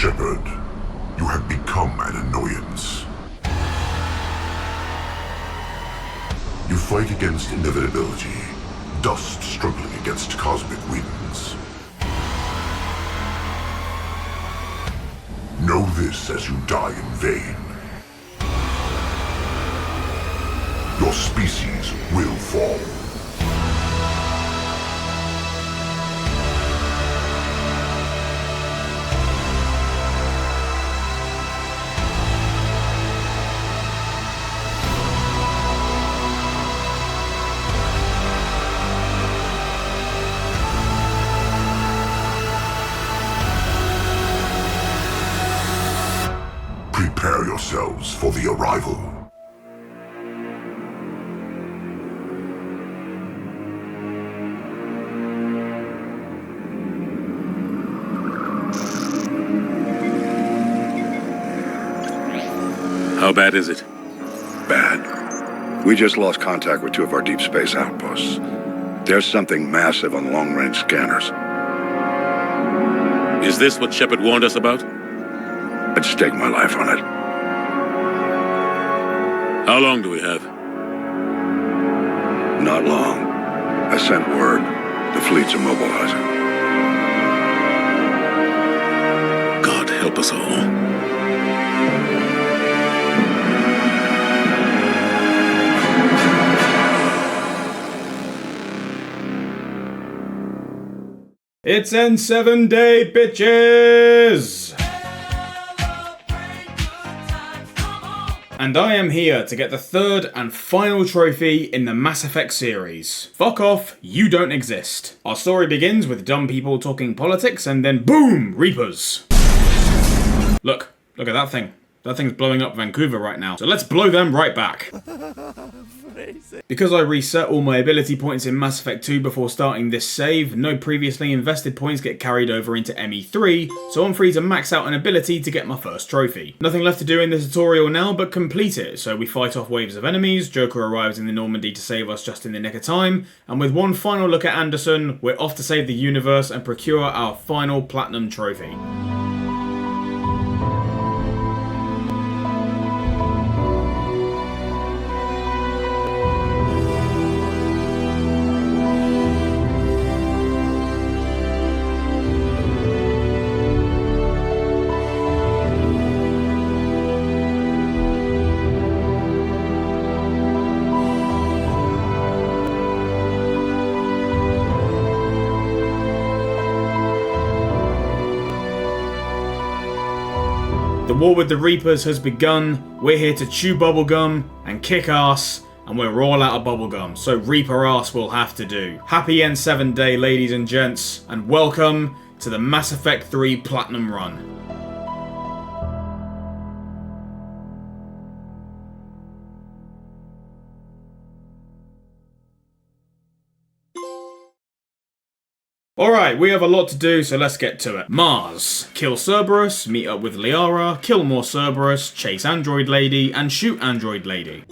Shepard, you have become an annoyance. You fight against inevitability, dust struggling against cosmic winds. Know this as you die in vain. Your species will fall. Prepare yourselves for the arrival. How bad is it? Bad. We just lost contact with two of our deep space outposts. There's something massive on long-range scanners. Is this what Shepard warned us about? I'd stake my life on it. How long do we have? Not long. I sent word. The fleet's immobilizing. God help us all. It's N7 Day, bitches! And I am here to get the third and final trophy in the Mass Effect series. Fuck off, you don't exist. Our story begins with dumb people talking politics and then boom, Reapers. Look at that thing. That thing's blowing up Vancouver right now, so let's blow them right back. Because I reset all my ability points in Mass Effect 2 before starting this save, no previously invested points get carried over into ME3, so I'm free to max out an ability to get my first trophy. Nothing left to do in this tutorial now but complete it, so we fight off waves of enemies, Joker arrives in the Normandy to save us just in the nick of time, and with one final look at Anderson, we're off to save the universe and procure our final Platinum trophy. The war with the Reapers has begun, we're here to chew bubblegum and kick ass, and we're all out of bubblegum, so Reaper ass will have to do. Happy N7 Day, ladies and gents, and welcome to the Mass Effect 3 Platinum Run. Alright, we have a lot to do, so let's get to it. Mars. Kill Cerberus, meet up with Liara, kill more Cerberus, chase Android Lady, and shoot Android Lady.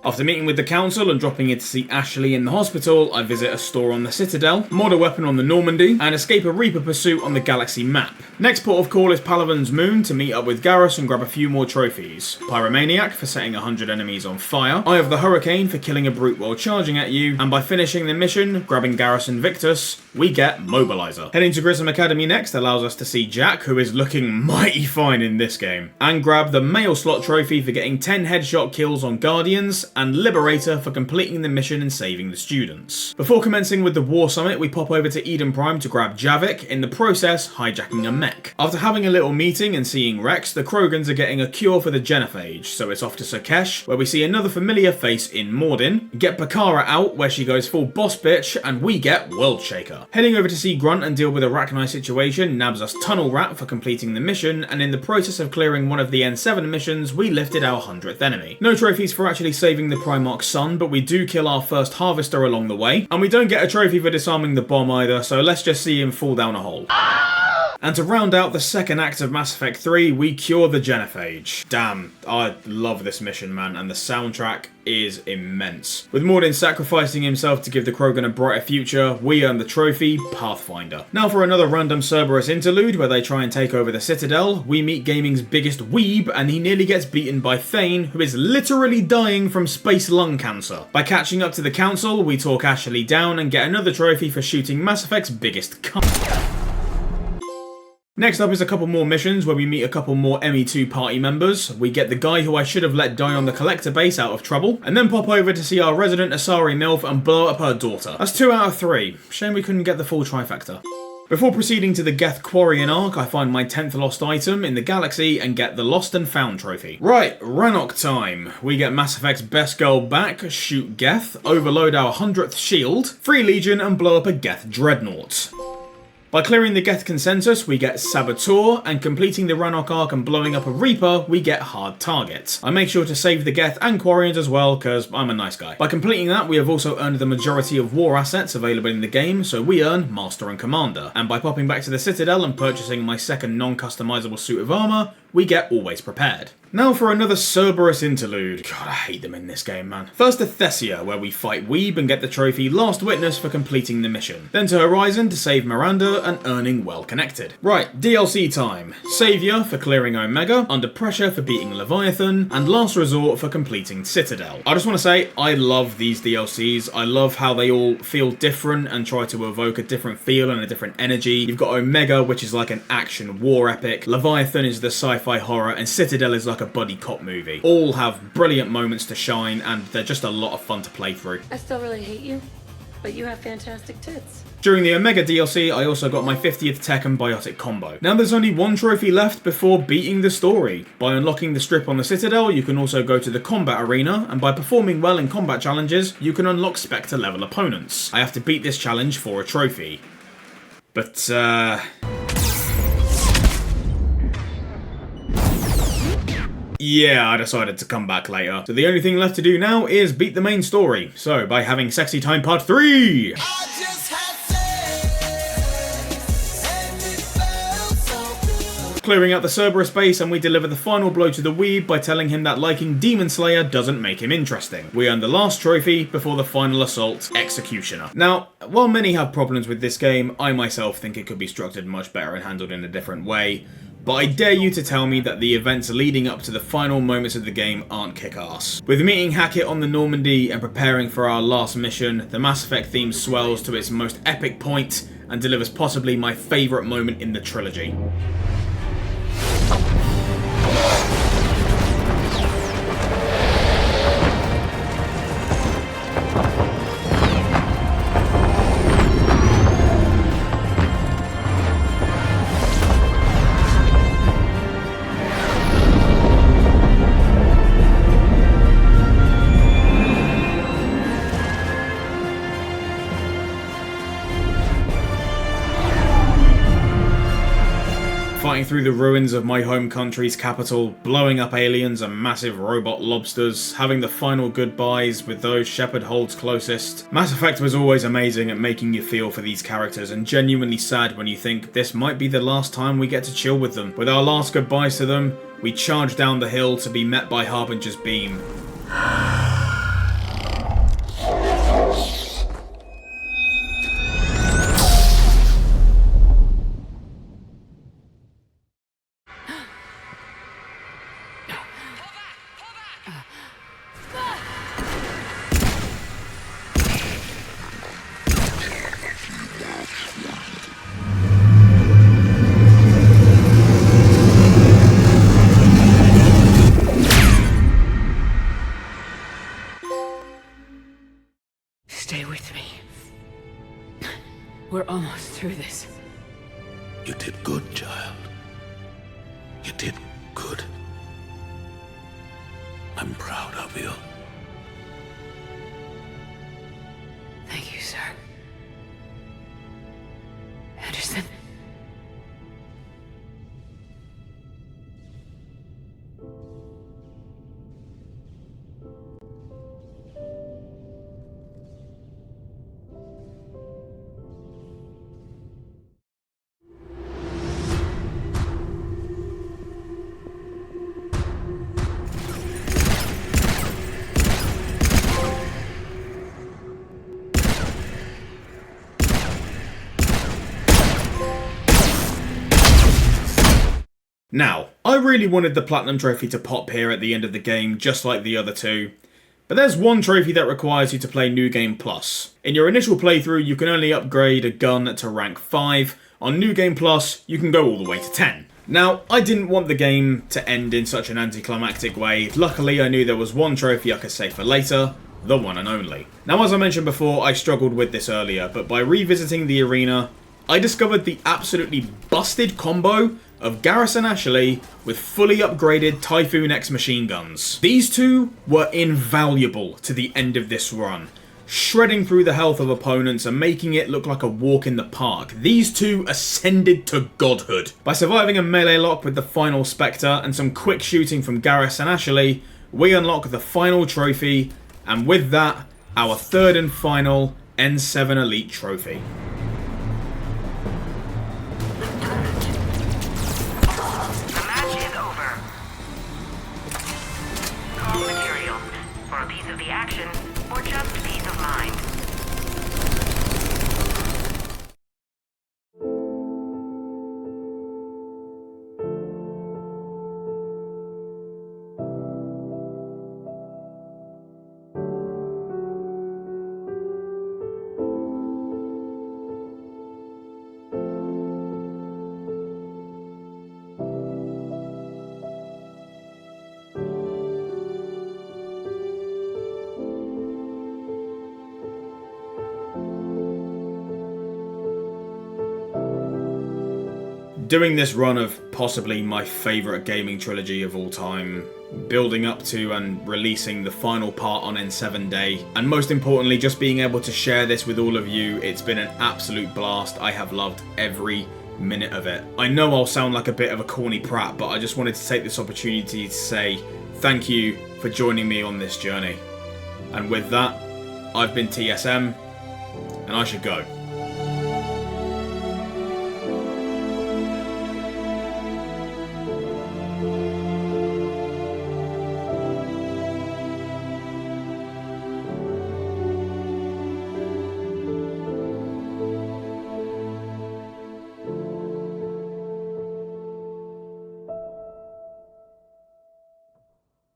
After meeting with the Council and dropping in to see Ashley in the hospital, I visit a store on the Citadel, mod a weapon on the Normandy, and escape a Reaper pursuit on the Galaxy map. Next port of call is Palaven's Moon to meet up with Garrus and grab a few more trophies. Pyromaniac for setting 100 enemies on fire, Eye of the Hurricane for killing a brute while charging at you, and by finishing the mission, grabbing Garrus and Victus, we get Mobilizer. Heading to Grissom Academy next allows us to see Jack, who is looking mighty fine in this game, and grab the Mail Slot trophy for getting 10 headshot kills on Guardians, and Liberator for completing the mission and saving the students. Before commencing with the War Summit, we pop over to Eden Prime to grab Javik, in the process hijacking a mech. After having a little meeting and seeing Rex, the Krogans are getting a cure for the Genophage, so it's off to Surkesh, where we see another familiar face in Mordin, get Bakara out, where she goes full boss bitch, and we get World Shaker. Heading over to see Grunt and deal with a Rachni situation, nabs us Tunnel Rat for completing the mission, and in the process of clearing one of the N7 missions, we lifted our 100th enemy. No trophies for actually saving the Primarch's son, but we do kill our first Harvester along the way, and we don't get a trophy for disarming the bomb either, so let's just see him fall down a hole. And to round out the second act of Mass Effect 3, we cure the Genophage. Damn, I love this mission, man, and the soundtrack is immense. With Mordin sacrificing himself to give the Krogan a brighter future, we earn the trophy, Pathfinder. Now for another random Cerberus interlude where they try and take over the Citadel, we meet gaming's biggest weeb and he nearly gets beaten by Thane, who is literally dying from space lung cancer. By catching up to the Council, we talk Ashley down and get another trophy for shooting Mass Effect's biggest cunt. Next up is a couple more missions where we meet a couple more ME2 party members. We get the guy who I should have let die on the Collector base out of trouble, and then pop over to see our resident Asari MILF and blow up her daughter. That's 2 out of 3. Shame we couldn't get the full trifecta. Before proceeding to the Geth Quarian arc, I find my 10th lost item in the galaxy and get the Lost and Found trophy. Right, Rannoch time. We get Mass Effect's best girl back, shoot Geth, overload our 100th shield, free Legion and blow up a Geth Dreadnought. By clearing the Geth Consensus, we get Saboteur, and completing the Rannoch arc and blowing up a Reaper, we get Hard Target. I make sure to save the Geth and Quarians as well, cause I'm a nice guy. By completing that, we have also earned the majority of war assets available in the game, so we earn Master and Commander. And by popping back to the Citadel and purchasing my second non-customizable suit of armor, we get Always Prepared. Now for another Cerberus interlude. God, I hate them in this game, man. First to Thessia, where we fight Weeb and get the trophy Last Witness for completing the mission. Then to Horizon to save Miranda and earning Well Connected. Right, DLC time. Savior for clearing Omega, Under Pressure for beating Leviathan, and Last Resort for completing Citadel. I just want to say, I love these DLCs. I love how they all feel different and try to evoke a different feel and a different energy. You've got Omega, which is like an action war epic. Leviathan is the sci-fi horror, and Citadel is like a buddy cop movie. All have brilliant moments to shine, and they're just a lot of fun to play through. I still really hate you, but you have fantastic tits. During the Omega DLC, I also got my 50th tech and biotic combo. Now there's only one trophy left before beating the story. By unlocking the strip on the Citadel, you can also go to the combat arena, and by performing well in combat challenges, you can unlock Spectre level opponents. I have to beat this challenge for a trophy. But, yeah, I decided to come back later. So the only thing left to do now is beat the main story. So, by having Sexy Time Part 3! Clearing out the Cerberus base, and we deliver the final blow to the Weeb by telling him that liking Demon Slayer doesn't make him interesting. We earn the last trophy before the final assault, Executioner. Now, while many have problems with this game, I myself think it could be structured much better and handled in a different way. But I dare you to tell me that the events leading up to the final moments of the game aren't kick-ass. With meeting Hackett on the Normandy and preparing for our last mission, the Mass Effect theme swells to its most epic point and delivers possibly my favourite moment in the trilogy. Fighting through the ruins of my home country's capital, blowing up aliens and massive robot lobsters, having the final goodbyes with those Shepard holds closest. Mass Effect was always amazing at making you feel for these characters, and genuinely sad when you think this might be the last time we get to chill with them. With our last goodbyes to them, we charge down the hill to be met by Harbinger's beam. Stay with me. We're almost through this. You did good, child. You did good. I'm proud of you. Thank you, sir. Anderson. Now, I really wanted the Platinum Trophy to pop here at the end of the game, just like the other two. But there's one trophy that requires you to play New Game Plus. In your initial playthrough, you can only upgrade a gun to rank 5. On New Game Plus, you can go all the way to 10. Now, I didn't want the game to end in such an anticlimactic way. Luckily, I knew there was one trophy I could save for later, the one and only. Now, as I mentioned before, I struggled with this earlier, but by revisiting the arena, I discovered the absolutely busted combo of Garrison Ashley with fully upgraded Typhoon X machine guns. These two were invaluable to the end of this run, shredding through the health of opponents and making it look like a walk in the park. These two ascended to godhood. By surviving a melee lock with the final Spectre and some quick shooting from Garrison Ashley, we unlock the final trophy, and with that, our third and final N7 Elite trophy. Action or just peace of mind. Doing this run of possibly my favourite gaming trilogy of all time, building up to and releasing the final part on N7 Day, and most importantly just being able to share this with all of you, it's been an absolute blast. I have loved every minute of it. I know I'll sound like a bit of a corny prat, but I just wanted to take this opportunity to say thank you for joining me on this journey. And with that, I've been TSM, and I should go.